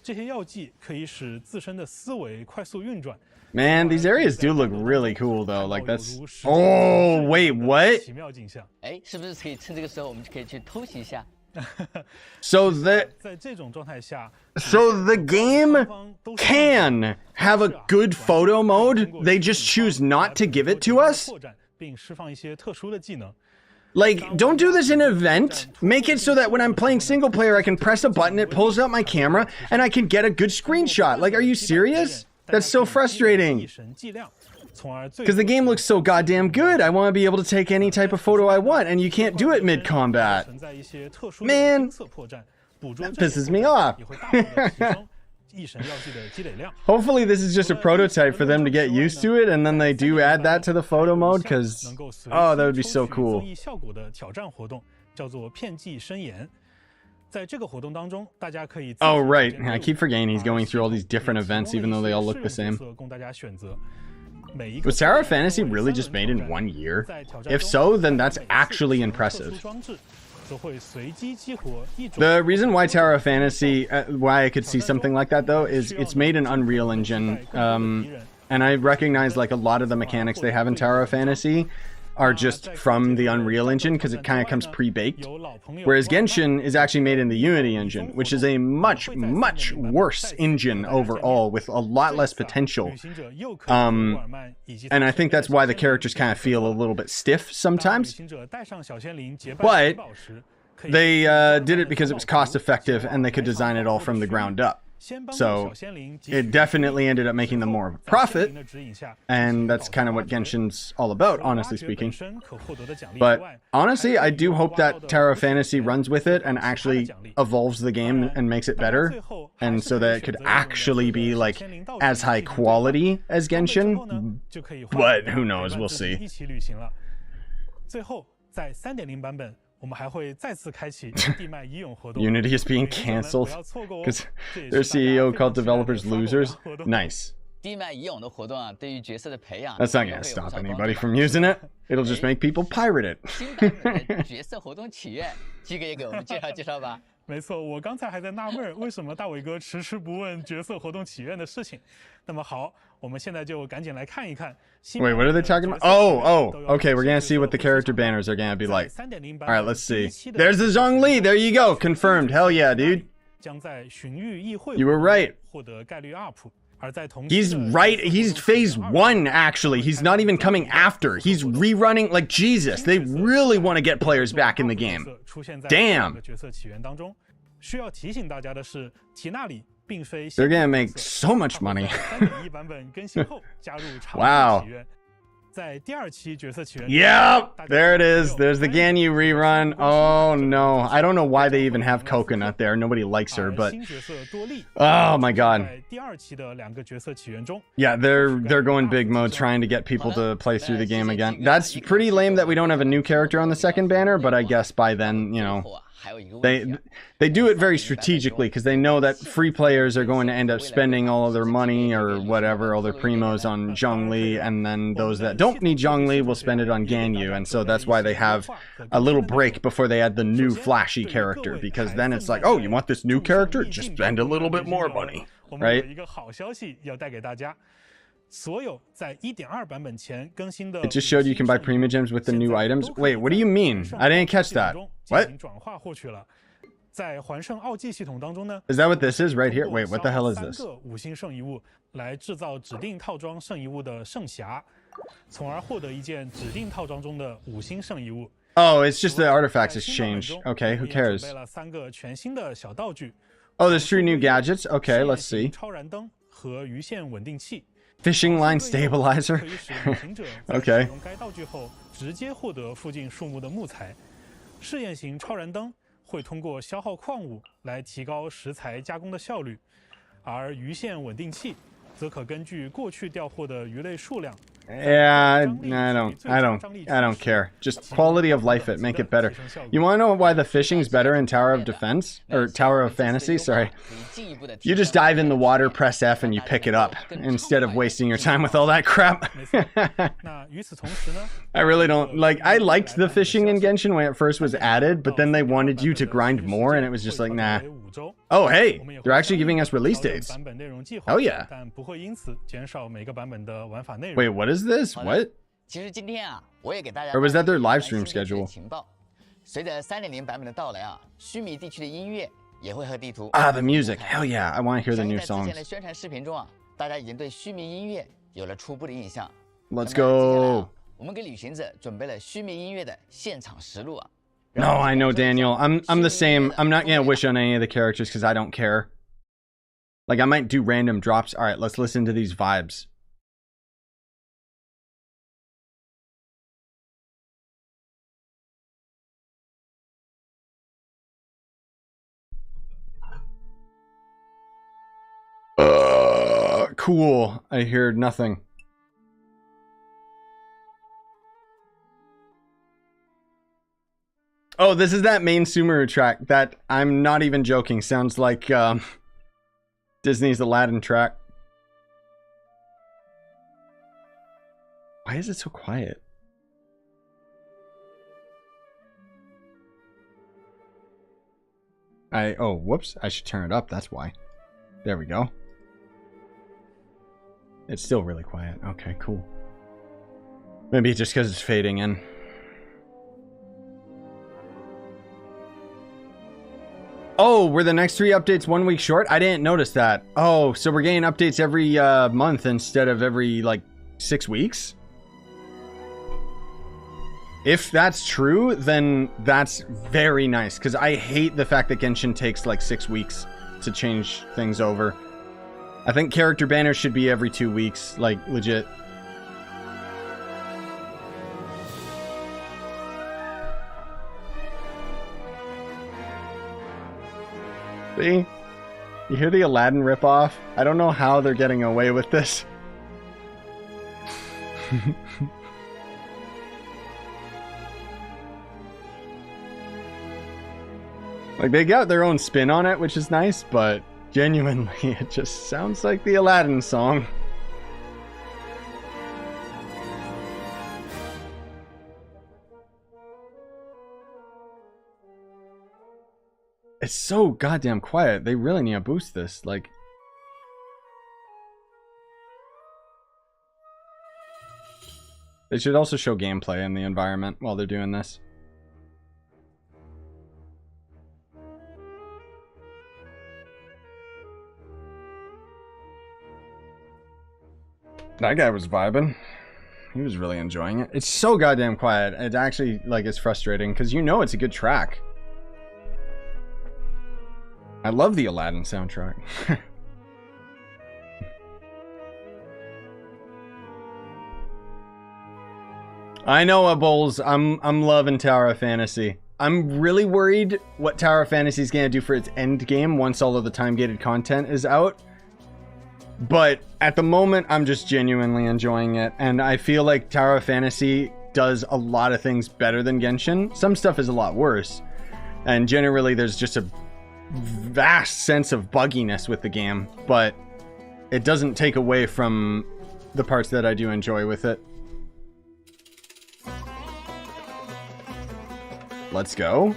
这些药剂可以使自身的思维快速运转。 Man, these areas do look really cool though. Like that's... Oh, wait, what? So the game can have a good photo mode. They just choose not to give it to us? Like, don't do this in an event. Make it so that when I'm playing single player, I can press a button, it pulls out my camera, and I can get a good screenshot. Like, are you serious? That's so frustrating. Because the game looks so goddamn good. I want to be able to take any type of photo I want, and you can't do it mid-combat. Man, that pisses me off. Hopefully this is just a prototype for them to get used to it, and then they do add that to the photo mode, because, oh, that would be so cool. Oh, right. I keep forgetting he's going through all these different events, even though they all look the same. Was Tower of Fantasy really just made in 1 year? If so, then that's actually impressive. The reason why Tower of Fantasy, why I could see something like that, though, is it's made in Unreal Engine. And I recognize, like, a lot of the mechanics they have in Tower of Fantasy are just from the Unreal Engine because it kind of comes pre-baked. Whereas Genshin is actually made in the Unity engine, which is a much, much worse engine overall with a lot less potential. And I think that's why the characters kind of feel a little bit stiff sometimes. But they did it because it was cost effective and they could design it all from the ground up. So it definitely ended up making them more of a profit, and that's kind of what Genshin's all about, honestly speaking. But honestly, I do hope that Tower of Fantasy runs with it and actually evolves the game and makes it better, and so that it could actually be like as high quality as Genshin. But who knows, we'll see. Unity is being cancelled because their CEO called developers losers. Nice. That's not gonna stop anybody from using it. It'll just make people pirate it. 没错，我刚才还在纳闷为什么大伟哥迟迟不问角色活动起源的事情。那么好，我们现在就赶紧来看一看。Wait, what are they talking about? Oh, okay, we're gonna see what the character banners are gonna be like. All right, let's see. There's the Zhongli. There you go. Confirmed. Hell yeah, dude. You were right. He's right. He's phase 1, actually. He's not even coming after. He's rerunning. Like, Jesus, they really want to get players back in the game. Damn. They're gonna make so much money. Wow. Yep, there it is. There's the Ganyu rerun. Oh no, I don't know why they even have Coconut there. Nobody likes her, but oh my god. Yeah, they're going big mode, trying to get people to play through the game again. That's pretty lame that we don't have a new character on the second banner, but I guess by then, you know, they do it very strategically because they know that free players are going to end up spending all of their money or whatever, all their primos on Zhongli, and then those that don't need Zhongli will spend it on Ganyu, and so that's why they have a little break before they add the new flashy character, because then it's like, oh, you want this new character? Just spend a little bit more money, right? It just showed you can buy Primogems with the new items. Wait, what do you mean? I didn't catch that. What? Is that what this is right here? Wait, what the hell is this? Oh, it's just the artifacts has changed. Okay, who cares? Oh, there's 3 new gadgets. Okay, let's see. Fishing line stabilizer. Okay. 会通过消耗矿物来提高食材加工的效率，而鱼线稳定器则可根据过去钓获的鱼类数量。Yeah, I don't care. Just quality of life it, make it better. You want to know why the fishing's better in Tower of Defense? Or Tower of Fantasy, sorry. You just dive in the water, press F, and you pick it up, instead of wasting your time with all that crap. I really don't, like, I liked the fishing in Genshin when it first was added, but then they wanted you to grind more, and it was just like, nah. Oh, hey, they're actually giving us release dates. Oh, yeah. Wait, what is this? What? Or was that their live stream schedule? Ah, the music. Hell yeah, I want to hear the new songs. Let's go. No, I know, Daniel. I'm the same. I'm not gonna wish on any of the characters because I don't care. Like, I might do random drops. All right, let's listen to these vibes. Cool. I hear nothing. Oh, this is that main Sumeru track that, I'm not even joking, sounds like Disney's Aladdin track. Why is it so quiet? Oh, whoops, I should turn it up, that's why. There we go. It's still really quiet. Okay, cool. Maybe just because it's fading in. Oh, were the next 3 updates 1 week short? I didn't notice that. Oh, so we're getting updates every month instead of every, like, 6 weeks? If that's true, then that's very nice, because I hate the fact that Genshin takes, like, 6 weeks to change things over. I think character banners should be every 2 weeks, like, legit. See? You hear the Aladdin ripoff? I don't know how they're getting away with this. Like, they got their own spin on it, which is nice, but genuinely, it just sounds like the Aladdin song. It's so goddamn quiet. They really need to boost this. Like, they should also show gameplay in the environment while they're doing this. That guy was vibing. He was really enjoying it. It's so goddamn quiet. It actually, like, is frustrating because you know it's a good track. I love the Aladdin soundtrack. I know, Bowls. I'm loving Tower of Fantasy. I'm really worried what Tower of Fantasy is gonna do for its end game once all of the time-gated content is out. But at the moment, I'm just genuinely enjoying it, and I feel like Tower of Fantasy does a lot of things better than Genshin. Some stuff is a lot worse, and generally there's just a vast sense of bugginess with the game, but it doesn't take away from the parts that I do enjoy with it. Let's go.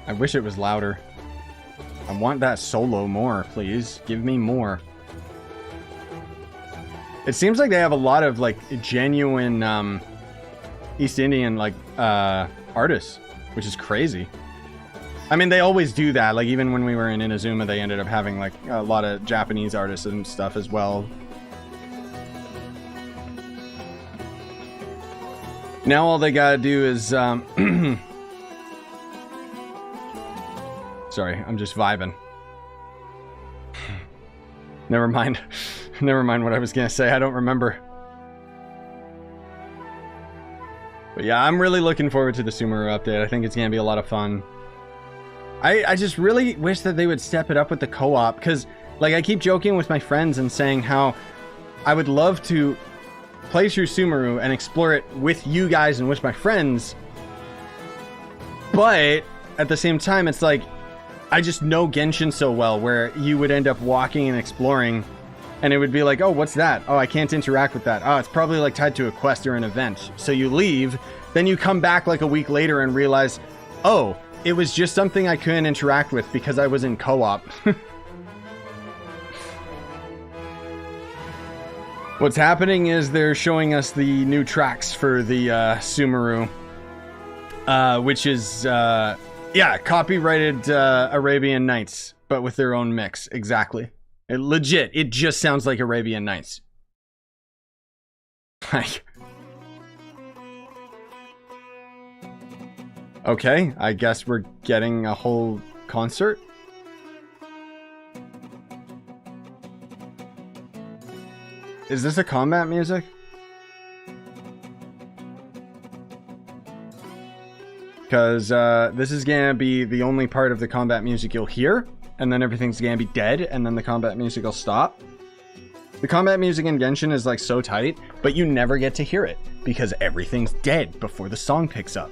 I wish it was louder. I want that solo more, please. Give me more. It seems like they have a lot of, like, genuine East Indian, like, artists, which is crazy. I mean, they always do that. Like, even when we were in Inazuma, they ended up having, like, a lot of Japanese artists and stuff as well. Now all they gotta do is, sorry, I'm just vibing. Never mind. Never mind what I was gonna say. I don't remember. But yeah, I'm really looking forward to the Sumeru update. I think it's gonna be a lot of fun. I just really wish that they would step it up with the co-op, because, like, I keep joking with my friends and saying how I would love to play through Sumeru and explore it with you guys and with my friends. But at the same time, it's like, I just know Genshin so well, where you would end up walking and exploring, and it would be like, oh, what's that? Oh, I can't interact with that. Oh, it's probably, like, tied to a quest or an event. So you leave, then you come back, like, a week later and realize, oh, it was just something I couldn't interact with because I was in co-op. What's happening is they're showing us the new tracks for the Sumeru, which is, yeah, copyrighted Arabian Nights, but with their own mix. Exactly. It just sounds like Arabian Nights. Like, okay, I guess we're getting a whole concert. Is this a combat music? Because this is gonna be the only part of the combat music you'll hear, and then everything's gonna be dead, and then the combat music will stop. The combat music in Genshin is, like, so tight, but you never get to hear it because everything's dead before the song picks up.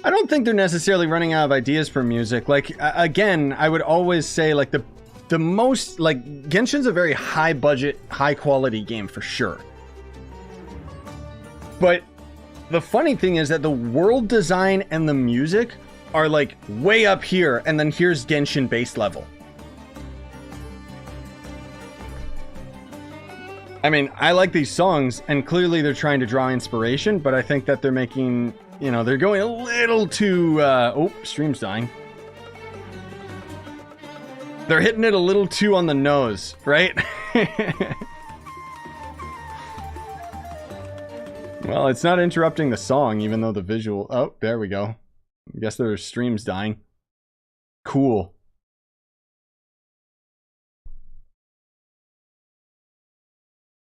I don't think they're necessarily running out of ideas for music. Like, again, I would always say, like, the most, like, Genshin's a very high budget, high quality game for sure. But the funny thing is that the world design and the music are like way up here, and then here's Genshin base level. I mean, I like these songs, and clearly they're trying to draw inspiration, but I think that they're making, you know, they're going a little too, oh, stream's dying. They're hitting it a little too on the nose, right? Well, it's not interrupting the song, even though the visual... Oh, there we go. I guess their stream's dying. Cool.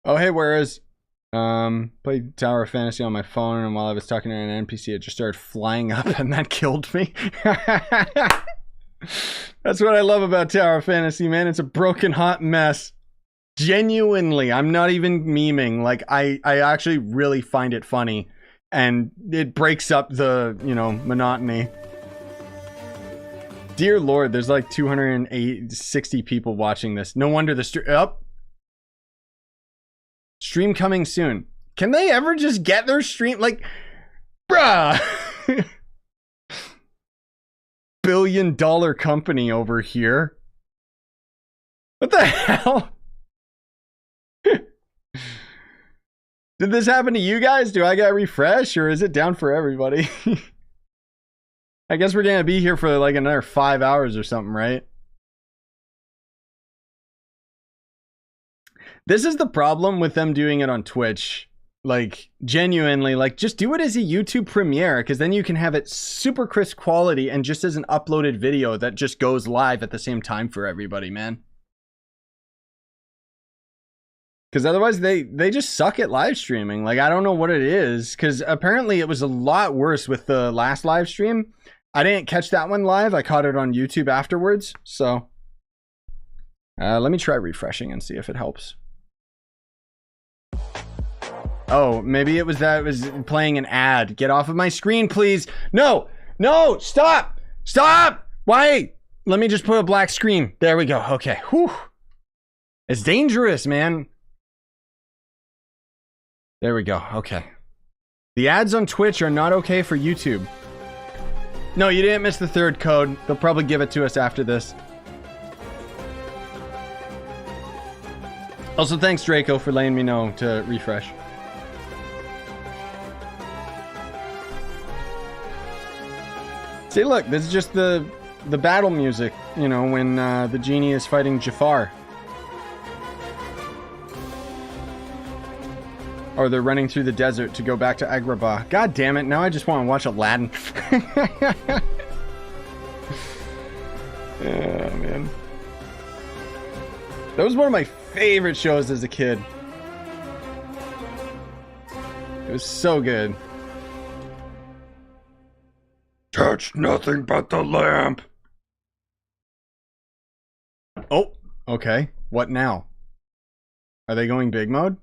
Oh, hey, where is... Played Tower of Fantasy on my phone, and while I was talking to an NPC, it just started flying up, and that killed me. That's what I love about Tower of Fantasy, man. It's a broken hot mess. Genuinely, I'm not even memeing. Like, I actually really find it funny, and it breaks up the, you know, monotony. Dear Lord, there's like 260 people watching this. No wonder the stream... Oh. Stream coming soon. Can they ever just get their stream? Like, bruh. $1 billion company over here. What the hell? Did this happen to you guys? Do I get refresh, or is it down for everybody? I guess we're gonna be here for like another 5 hours or something, right? This is the problem with them doing it on Twitch. Like, genuinely, like, just do it as a YouTube premiere, because then you can have it super crisp quality and just as an uploaded video that just goes live at the same time for everybody, man. Because otherwise they just suck at live streaming. Like, I don't know what it is, because apparently it was a lot worse with the last live stream. I didn't catch that one live. I caught it on YouTube afterwards. So let me try refreshing and see if it helps. Oh, maybe it was that it was playing an ad. Get off of my screen, please. No, no, stop, stop. Why? Let me just put a black screen. There we go. Okay. Whew. It's dangerous, man. There we go. Okay. The ads on Twitch are not okay for YouTube. No, you didn't miss the third code. They'll probably give it to us after this. Also, thanks, Draco, for letting me know to refresh. See, look, this is just the battle music, you know, when the genie is fighting Jafar. Or they're running through the desert to go back to Agrabah. God damn it, now I just want to watch Aladdin. Oh, man. That was one of my favorite shows as a kid. It was so good. Touch nothing but the lamp. Oh, okay. What now? Are they going big mode?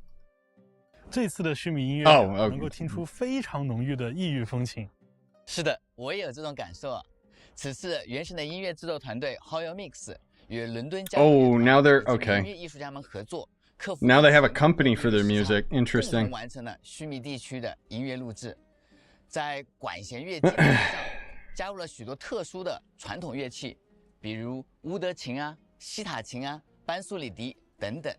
这次的须弥音乐能够听出非常浓郁的异域风情。是的，我也有这种感受。此次原神的音乐制作团队 Hoyo Mix 与伦敦交响乐团音乐艺术家们合作，克服 Now they have a company for their music. Interesting. 完成了须弥地区的音乐录制，在管弦乐节上加入了许多特殊的传统乐器，比如乌德琴啊、西塔琴啊、班苏里笛等等。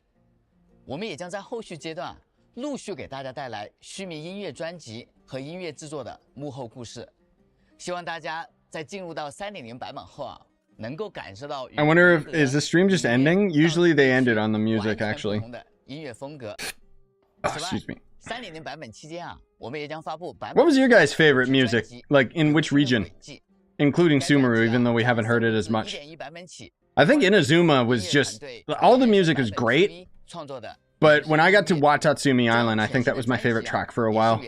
我们也将在后续阶段陆续给大家带来须弥音乐专辑和音乐制作的幕后故事，希望大家在进入到 3.0 版本后啊，能够感受到。I wonder if is the stream just ending? Usually they ended on the music actually. 音乐风格。Excuse me. 3.0 版本期间啊，我们也将发布版本。What was your guys' favorite music? Like in which region? Including Sumeru, even though we haven't heard it as much. I think Inazuma was just all the music was great. But when I got to Watatsumi Island, I think that was my favorite track for a while.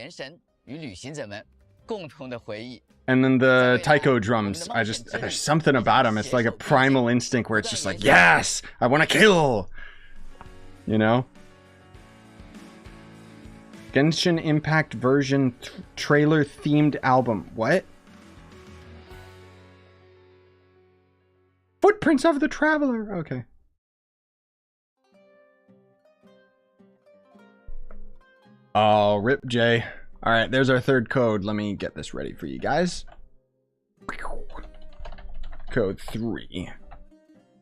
And then the taiko drums, there's something about them. It's like a primal instinct where it's just like, yes, I want to kill. You know? Genshin Impact version trailer themed album. What? Footprints of the Traveler. Okay. Oh, rip Jay. All right, there's our third code. Let me get this ready for you guys. Code 3.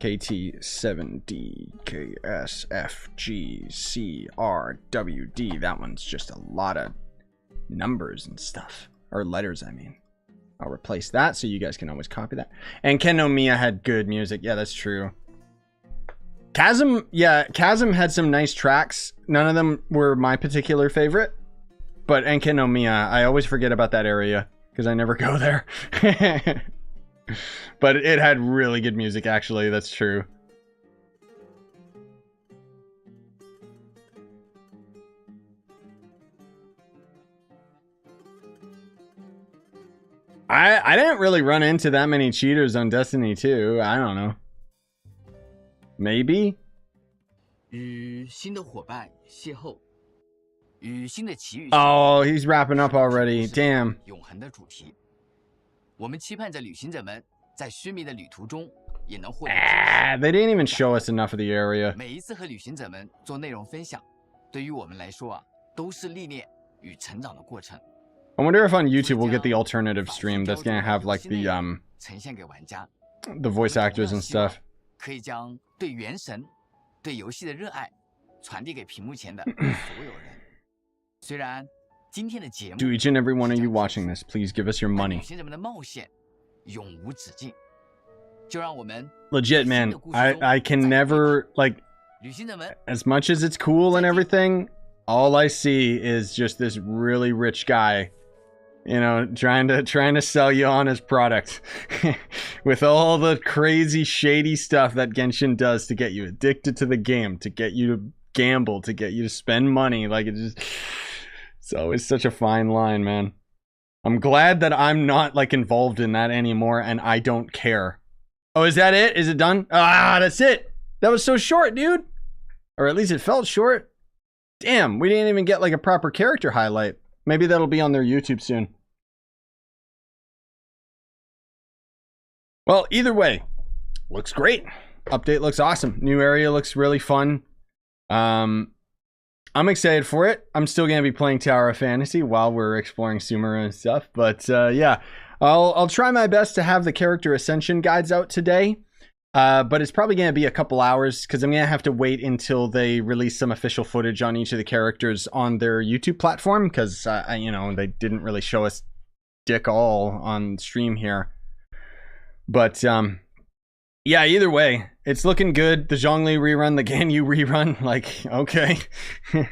KT7DKSFGCRWD. That one's just a lot of numbers and stuff. Or letters, I mean. I'll replace that so you guys can always copy that. And Ken no Miya had good music. Yeah, that's true. Chasm, yeah, Chasm had some nice tracks. None of them were my particular favorite. But Enken no Miya, I always forget about that area because I never go there. But it had really good music, actually. That's true. I didn't really run into that many cheaters on Destiny 2. I don't know. Maybe? 与新的伙伴邂逅，与新的奇遇。 Oh, he's wrapping up already. Damn. 永恒的主题。我们期盼着旅行者们在须弥的旅途中也能获得。They didn't even show us enough of the area. 每一次和旅行者们做内容分享，对于我们来说啊，都是历练与成长的过程。 I wonder if on YouTube we'll get the alternative stream that's gonna have like the voice actors and stuff. 可以将对原神、对游戏的热爱传递给屏幕前的所有人。虽然今天的节目 To each and every one of you watching this, please give us your money. 旅行者们的冒险永无止境，就让我们 Legit, man. I can never like, as much as it's cool and everything, all I see is just this really rich guy, you know, trying to sell you on his product with all the crazy shady stuff that Genshin does to get you addicted to the game, to get you to gamble, to get you to spend money. Like it's always such a fine line, man. I'm glad that I'm not like involved in that anymore and I don't care. Oh, is that it? Is it done? Ah, that's it. That was so short, dude. Or at least it felt short. Damn, we didn't even get like a proper character highlight. Maybe that'll be on their YouTube soon. Well, either way, looks great. Update looks awesome. New area looks really fun. I'm excited for it. I'm still going to be playing Tower of Fantasy while we're exploring Sumeru and stuff. But yeah, I'll try my best to have the character ascension guides out today. But it's probably going to be a couple hours because I'm going to have to wait until they release some official footage on each of the characters on their YouTube platform. Because, you know, they didn't really show us dick all on stream here. But, yeah, either way, it's looking good. The Zhongli rerun, the Ganyu rerun, like, okay. Hey,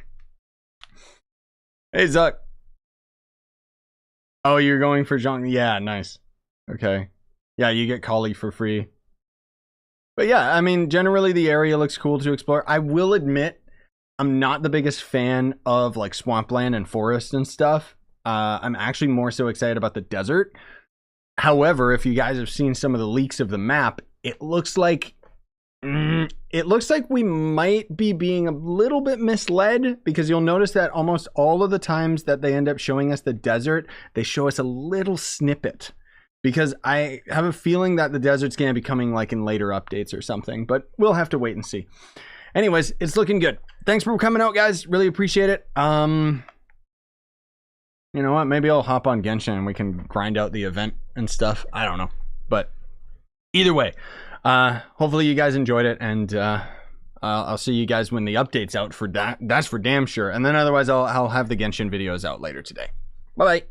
Zuck. Oh, you're going for Zhongli? Yeah, nice. Okay. Yeah, you get Collei for free. But yeah, I mean, generally the area looks cool to explore. I will admit, I'm not the biggest fan of, like, swampland and forest and stuff. I'm actually more so excited about the desert. However, if you guys have seen some of the leaks of the map, it looks like we might be being a little bit misled because you'll notice that almost all of the times that they end up showing us the desert, they show us a little snippet because I have a feeling that the desert's going to be coming like in later updates or something, but we'll have to wait and see. Anyways, it's looking good. Thanks for coming out, guys. Really appreciate it. You know what? Maybe I'll hop on Genshin and we can grind out the event and stuff. I don't know. But either way, hopefully you guys enjoyed it. And I'll see you guys when the update's out for that. That's for damn sure. And then otherwise, I'll have the Genshin videos out later today. Bye-bye.